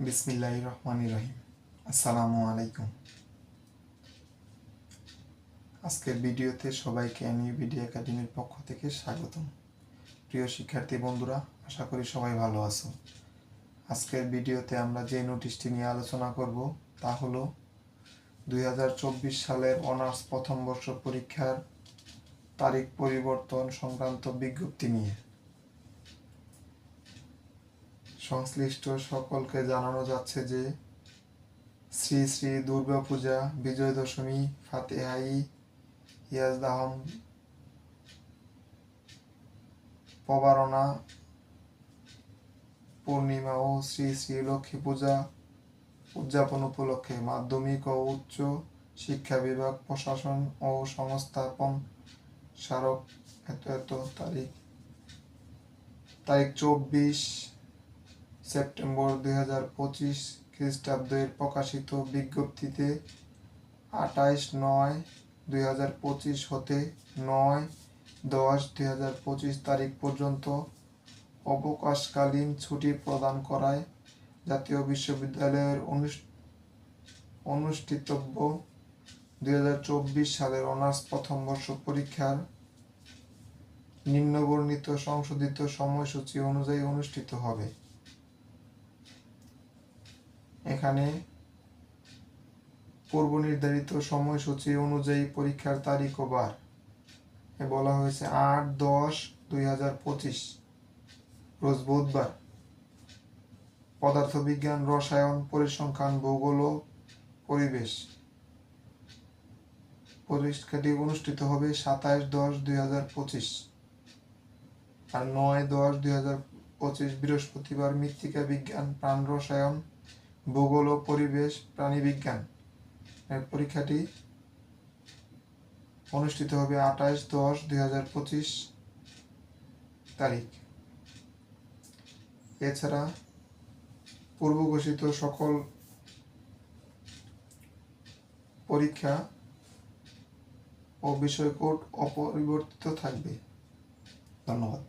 বিসমিল্লাহির রহমানির রহিম। আসসালামু আলাইকুম। আজকের ভিডিওতে সবাইকে NUBD একাডেমির পক্ষ থেকে স্বাগতম। প্রিয় শিক্ষার্থী বন্ধুরা, আশা করি সবাই ভালো আছো। আজকের ভিডিওতে আমরা যে নোটিশটি নিয়ে আলোচনা করব তা হলো 2024 সালের অনার্স প্রথম বর্ষ পরীক্ষার তারিখ পরিবর্তন সংক্রান্ত বিজ্ঞপ্তি নিয়ে। সংশ্লিষ্ট সকলকে জানানো যাচ্ছে যে শ্রী শ্রী দুর্গা পূজা, বিজয় দশমী, ফাতেহাই ইয়াজদাহম, পবারণা পূর্ণিমা ও শ্রী শ্রী লক্ষ্মী পূজা উদযাপন উপলক্ষে মাধ্যমিক ও উচ্চ শিক্ষা বিভাগ, প্রশাসন ও সংস্থাপন স্মারক এত তারিখ 24 সেপ্টেম্বর 2025 খ্রিস্টাব্দের প্রকাশিত বিজ্ঞপ্তিতে 28/9/2025 হতে 9/10/2025 তারিখ পর্যন্ত অবকাশকালীন ছুটি প্রদান করায় জাতীয় বিশ্ববিদ্যালয়ের অনুষ্ঠিতব্য 2024 সালের অনার্স প্রথম বর্ষ পরীক্ষার নিম্নবর্ণিত সংশোধিত সময়সূচি অনুযায়ী অনুষ্ঠিত হবে। এখানে পূর্ব নির্ধারিত সময়সূচি অনুযায়ী পরীক্ষার তারিখ ও বার বলা হয়েছে 8/10/2025 রোজ বুধবার পদার্থবিজ্ঞান, রসায়ন, পরিসংখ্যান, ভূগোল ও পরিবেশ। পরীক্ষাটি অনুষ্ঠিত হবে 27/10/2025 আর 9/10/2025 বৃহস্পতিবার মৃত্তিকা বিজ্ঞান, প্রাণ রসায়ন, ভূগোল ও পরিবেশ, প্রাণীবিজ্ঞান পরীক্ষাটি অনুষ্ঠিত হবে 28/10/2025 তারিখ। এছাড়া পূর্ব ঘোষিত সকল পরীক্ষা ও বিষয় কোড অপরিবর্তিত থাকবে। ধন্যবাদ।